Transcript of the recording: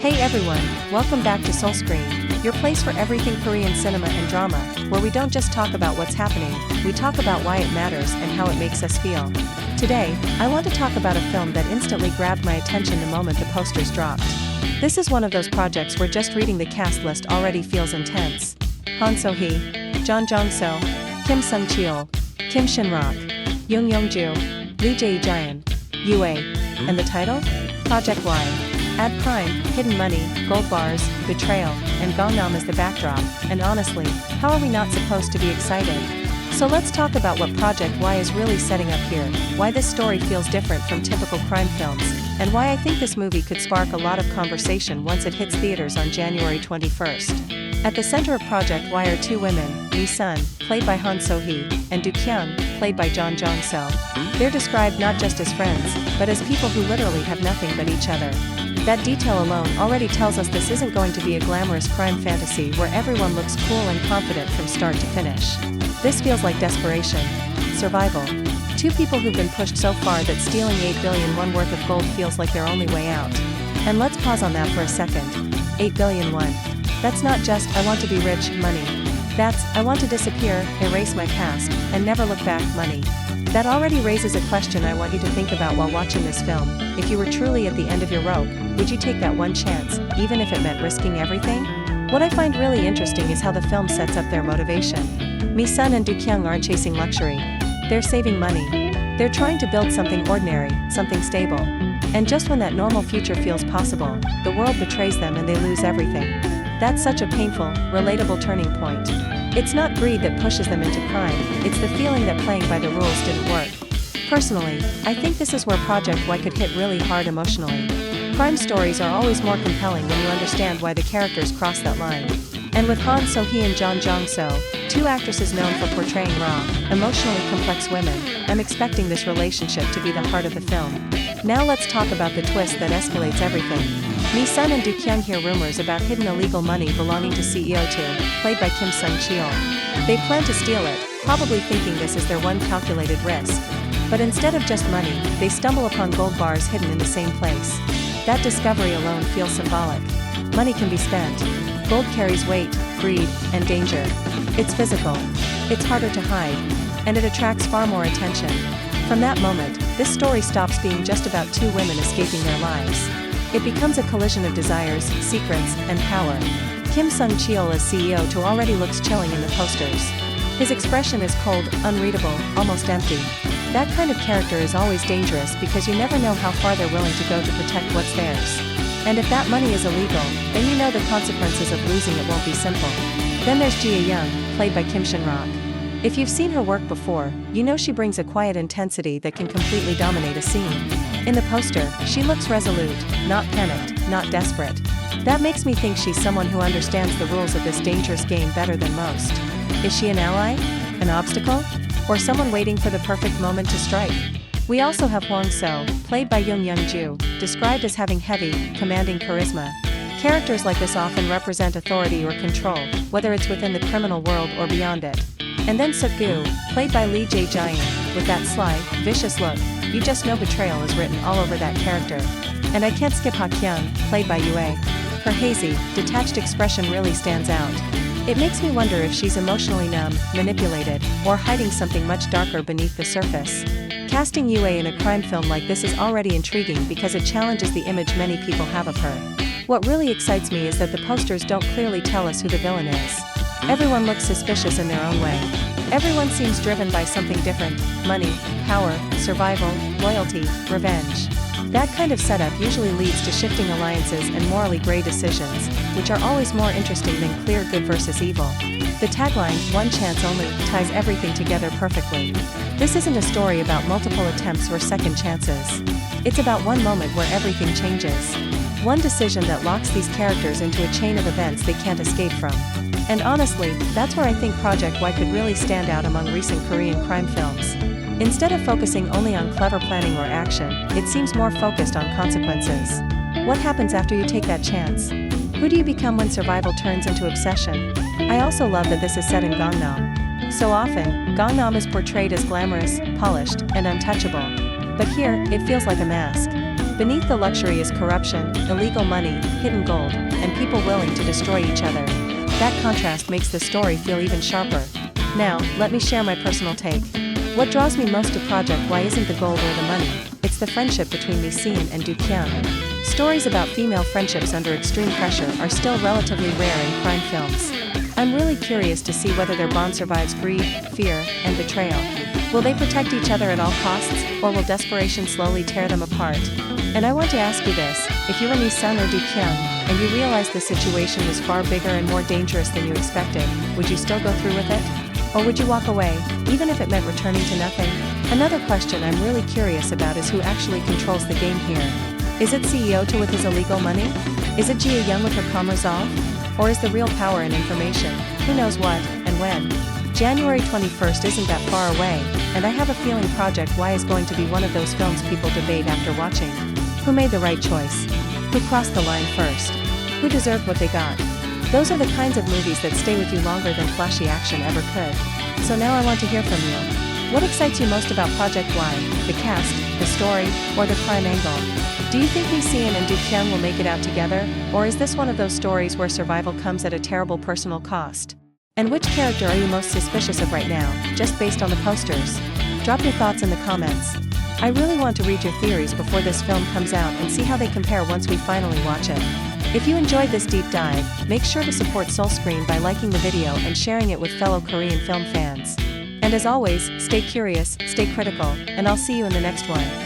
Hey everyone, welcome back to Seoul Screen, your place for everything Korean cinema and drama, where we don't just talk about what's happening, we talk about why it matters and how it makes us feel. Today, I want to talk about a film that instantly grabbed my attention the moment the posters dropped. This is one of those projects where just reading the cast list already feels intense. So Hee, Jeon Jong Seo, Sung Cheol, Shin Rok, Jeon Jong Seo, Lee Jae-yoon, YooA, and the title? Project Y. Add crime, hidden money, gold bars, betrayal, and Gangnam as the backdrop, and honestly, how are we not supposed to be excited? So let's talk about what Project Y is really setting up here, why this story feels different from typical crime films, and why I think this movie could spark a lot of conversation once it hits theaters on January 21st. At the center of Project Y are two women, Lee Sun, played by So Hee, and Kyung, played by Jeon Jong Seo. They're described not just as friends, but as people who literally have nothing but each other. That detail alone already tells us this isn't going to be a glamorous crime fantasy where everyone looks cool and confident from start to finish. This feels like desperation. Survival. Two people who've been pushed so far that stealing 8 billion won worth of gold feels like their only way out. And let's pause on that for a second. 8 billion won. That's not just, I want to be rich, money. That's, I want to disappear, erase my past, and never look back, money. That already raises a question I want you to think about while watching this film. If you were truly at the end of your rope, would you take that one chance, even if it meant risking everything? What I find really interesting is how the film sets up their motivation. Lee Sun and Kyung aren't chasing luxury. They're saving money. They're trying to build something ordinary, something stable. And just when that normal future feels possible, the world betrays them and they lose everything. That's such a painful, relatable turning point. It's not greed that pushes them into crime, it's the feeling that playing by the rules didn't work. Personally, I think this is where Project Y could hit really hard emotionally. Crime stories are always more compelling when you understand why the characters cross that line. And with So Hee and Jeon Jong Seo, two actresses known for portraying raw, emotionally complex women, I'm expecting this relationship to be the heart of the film. Now let's talk about the twist that escalates everything. Lee Sun and Kyung hear rumors about hidden illegal money belonging to CEO 2, played by Sung Cheol. They plan to steal it, probably thinking this is their one calculated risk. But instead of just money, they stumble upon gold bars hidden in the same place. That discovery alone feels symbolic. Money can be spent. Gold carries weight, greed, and danger. It's physical. It's harder to hide. And it attracts far more attention. From that moment, this story stops being just about two women escaping their lives. It becomes a collision of desires, secrets, and power. Sung Cheol as CEO 2 already looks chilling in the posters. His expression is cold, unreadable, almost empty. That kind of character is always dangerous because you never know how far they're willing to go to protect what's theirs. And if that money is illegal, then you know the consequences of losing it won't be simple. Then there's Jae-young, played by Shin Rok. If you've seen her work before, you know she brings a quiet intensity that can completely dominate a scene. In the poster, she looks resolute, not panicked, not desperate. That makes me think she's someone who understands the rules of this dangerous game better than most. Is she an ally? An obstacle? Or someone waiting for the perfect moment to strike? We also have Hwang So, played by Jeon Jong Seo, described as having heavy, commanding charisma. Characters like this often represent authority or control, whether it's within the criminal world or beyond it. And then Suk-gu, played by Lee Jae-yoon, with that sly, vicious look, you just know betrayal is written all over that character. And I can't skip Kyung, played by YooA. Her hazy, detached expression really stands out. It makes me wonder if she's emotionally numb, manipulated, or hiding something much darker beneath the surface. Casting YooA in a crime film like this is already intriguing because it challenges the image many people have of her. What really excites me is that the posters don't clearly tell us who the villain is. Everyone looks suspicious in their own way. Everyone seems driven by something different: money, power, survival, loyalty, revenge. That kind of setup usually leads to shifting alliances and morally gray decisions, which are always more interesting than clear good versus evil. The tagline, "One chance only," ties everything together perfectly. This isn't a story about multiple attempts or second chances. It's about one moment where everything changes. One decision that locks these characters into a chain of events they can't escape from. And honestly, that's where I think Project Y could really stand out among recent Korean crime films. Instead of focusing only on clever planning or action, it seems more focused on consequences. What happens after you take that chance? Who do you become when survival turns into obsession? I also love that this is set in Gangnam. So often, Gangnam is portrayed as glamorous, polished, and untouchable. But here, it feels like a mask. Beneath the luxury is corruption, illegal money, hidden gold, and people willing to destroy each other. That contrast makes the story feel even sharper. Now, let me share my personal take. What draws me most to Project Y isn't the gold or the money, it's the friendship between Lee Sin and Do Kyung. Stories about female friendships under extreme pressure are still relatively rare in crime films. I'm really curious to see whether their bond survives greed, fear, and betrayal. Will they protect each other at all costs, or will desperation slowly tear them apart? And I want to ask you this, if you were Lee Sun or Do Kyung, and you realized the situation was far bigger and more dangerous than you expected, would you still go through with it? Or would you walk away, even if it meant returning to nothing? Another question I'm really curious about is who actually controls the game here. Is it CEO To with his illegal money? Is it Ji Young with her calm resolve? Or is the real power in information? Who knows what, and when? January 21st isn't that far away, and I have a feeling Project Y is going to be one of those films people debate after watching. Who made the right choice? Who crossed the line first? Who deserved what they got? Those are the kinds of movies that stay with you longer than flashy action ever could. So now I want to hear from you. What excites you most about Project Y? The cast, the story, or the crime angle? Do you think Lee Sin and Do Kyung will make it out together, or is this one of those stories where survival comes at a terrible personal cost? And which character are you most suspicious of right now, just based on the posters? Drop your thoughts in the comments. I really want to read your theories before this film comes out and see how they compare once we finally watch it. If you enjoyed this deep dive, make sure to support Soul Screen by liking the video and sharing it with fellow Korean film fans. And as always, stay curious, stay critical, and I'll see you in the next one.